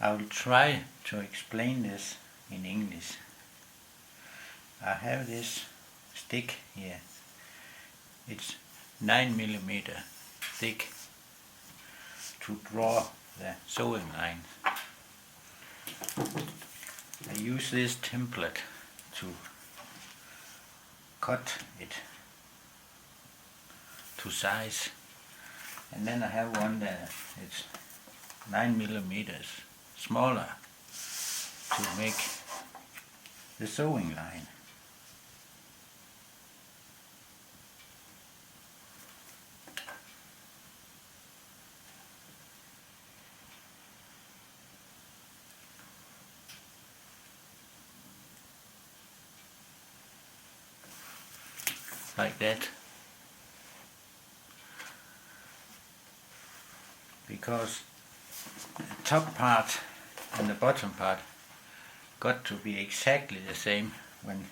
I will try to explain this in English. I have this stick here. It's 9mm thick to draw the sewing line. I use this template to cut it to size, and then I have one that it's 9mm smaller to make the sewing line. Like that, because the top part and the bottom part got to be exactly the same when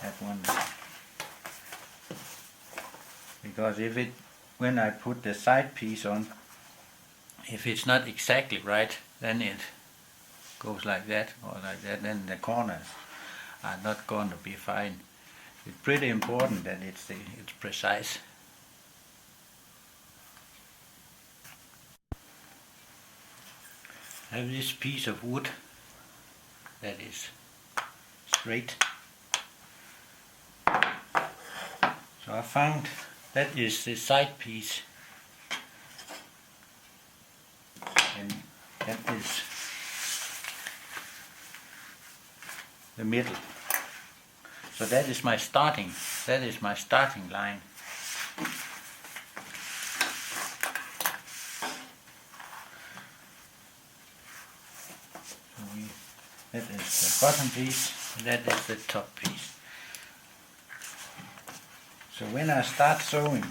that one, because when I put the side piece on, if it's not exactly right, then it goes like that or like that, then the corners are not going to be fine. It's pretty important that it's precise. I have this piece of wood that is straight. So I found that is the side piece, and that is the middle. So that is my starting line. So that is the bottom piece, and that is the top piece. So when I start sewing,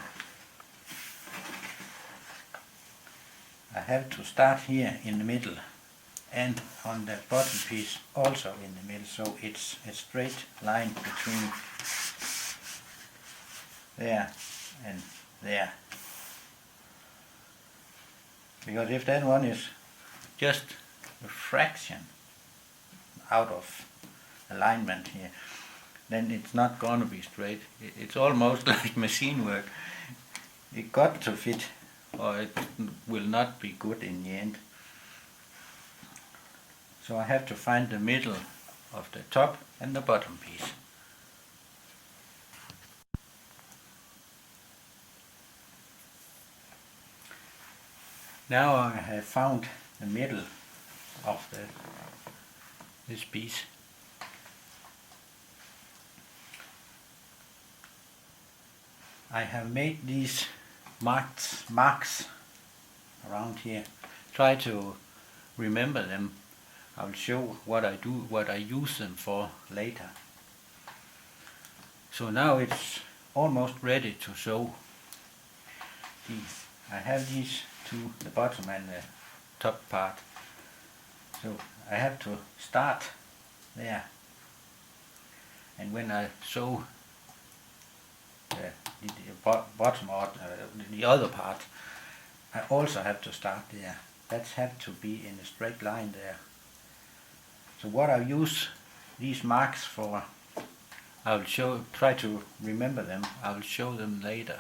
I have to start here in the middle, and on the bottom piece also in the middle, so it's a straight line between there and there. Because if that one is just a fraction out of alignment here, then it's not going to be straight. It's almost like machine work. It got to fit, or it will not be good in the end. So I have to find the middle of the top and the bottom piece. Now I have found the middle of this piece. I have made these marks around here. Try to remember them. I'll show what I do, what I use them for later. So now it's almost ready to sew. I have these two, the bottom and the top part. So I have to start there. And when I sew the bottom or the other part, I also have to start there. That has to be in a straight line there. So what I use these marks for, I will try to remember them. I will show them later.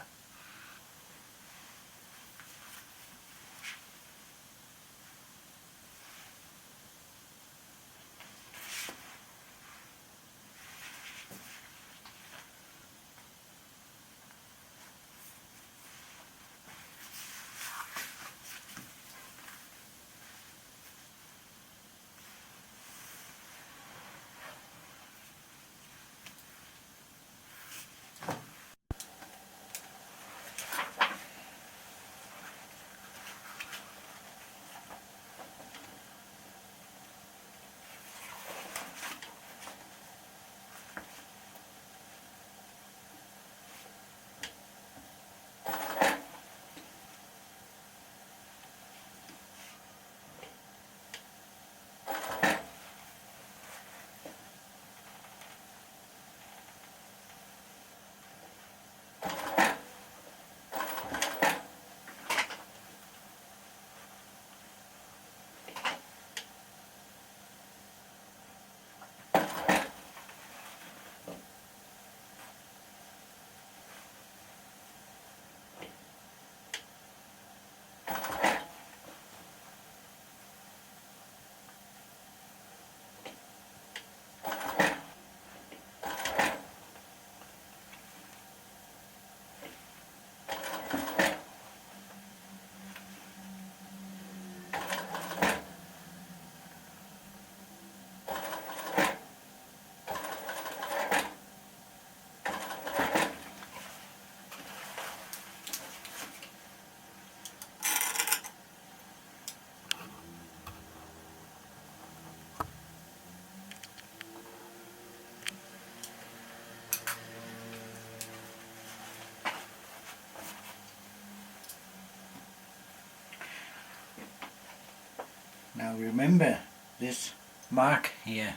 Now remember this mark here.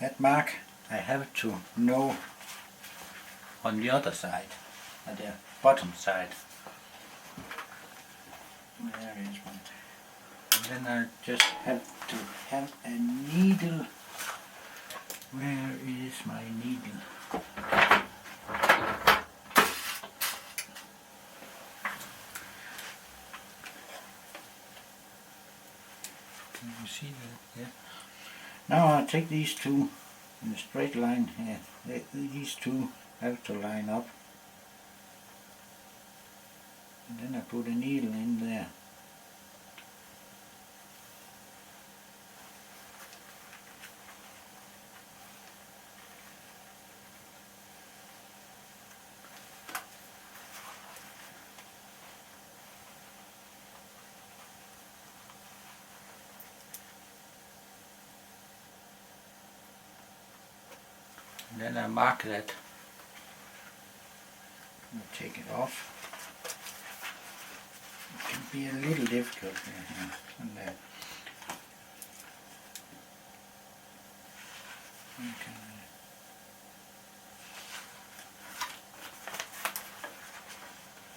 That mark I have to know on the other side, at the bottom side. There is one. And then I just have to have a needle. Where is my needle? Can you see that? Yeah. Now I'll take these two in a straight line here. These two have to line up. And then I put a needle in there. And then I mark that. I'll take it off. It can be a little difficult here and there. Okay.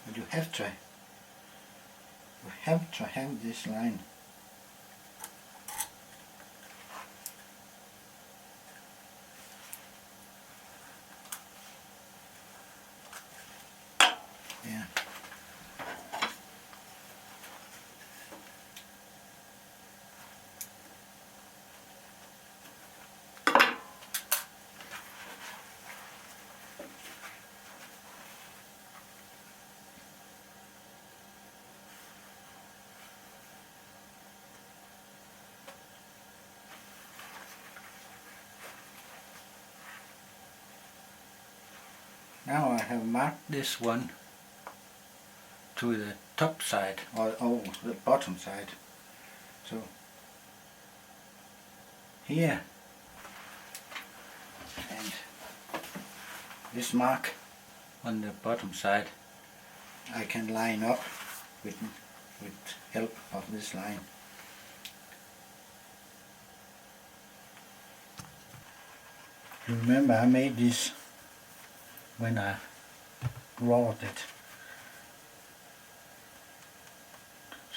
But you have to have this line. Yeah. Now I have marked this one to the top side or the bottom side. So here and this mark on the bottom side I can line up with help of this line. Remember I made this when I wrought it.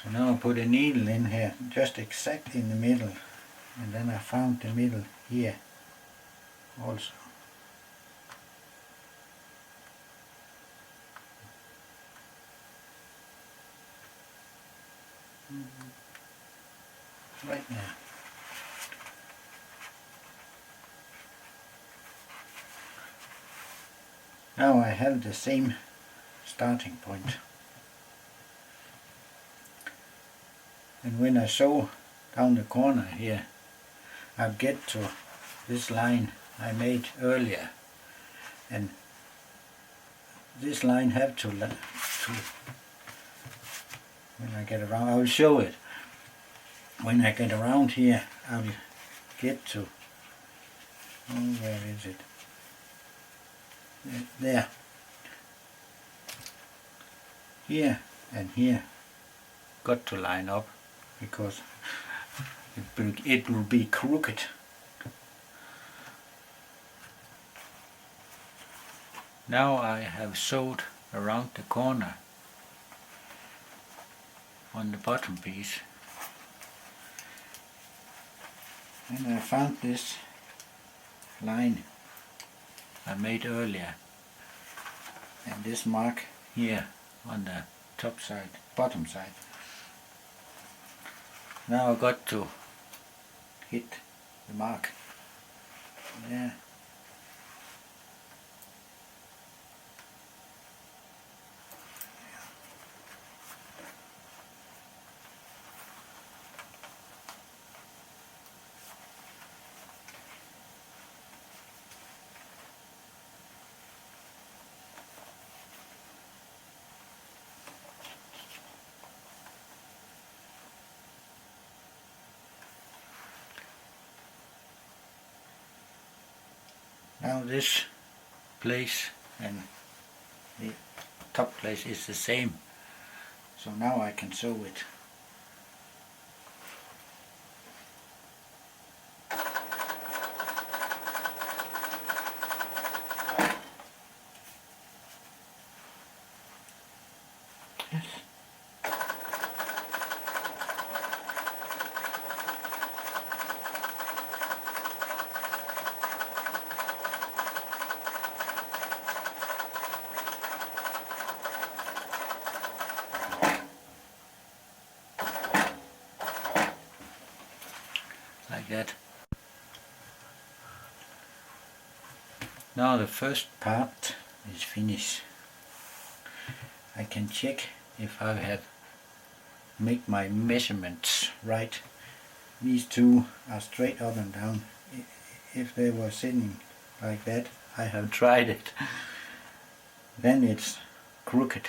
So now I put a needle in here, just exact in the middle, and then I found the middle here also. Right there. Now I have the same starting point. And when I sew down the corner here, I'll get to this line I made earlier. And this line have to when I get around, I will show it. When I get around here, I will get to, where is it? There. Here and here got to line up because it will be crooked. Now I have sewed around the corner on the bottom piece, and I found this line I made earlier and this mark here on the top side, bottom side. Now I got to hit the mark there. Now this place and the top place is the same, So now I can sew it. Yes. Like that. Now the first part is finished. I can check if I have made my measurements right. These two are straight up and down. If they were sitting like that, I have tried it, then it's crooked.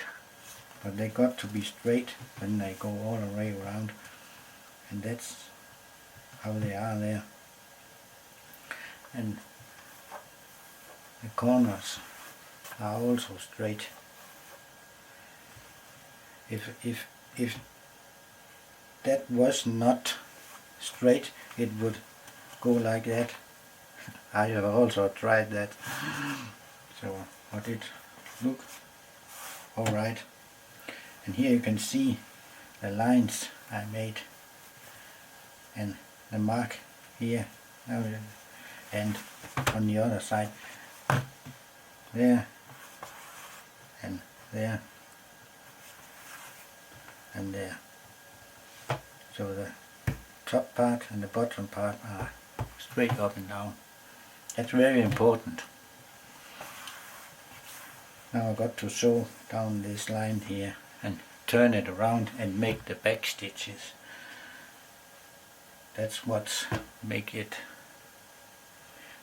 But they got to be straight when they go all the way around, and that's how they are there. And the corners are also straight. If that was not straight, it would go like that. I have also tried that. So, but it look alright. And here you can see the lines I made and the mark here and on the other side there and there and there. So the top part and the bottom part are straight up and down. That's very important. Now I got to sew down this line here and turn it around and make the back stitches. That's what make it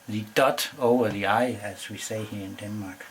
the dot over the I, as we say here in Denmark.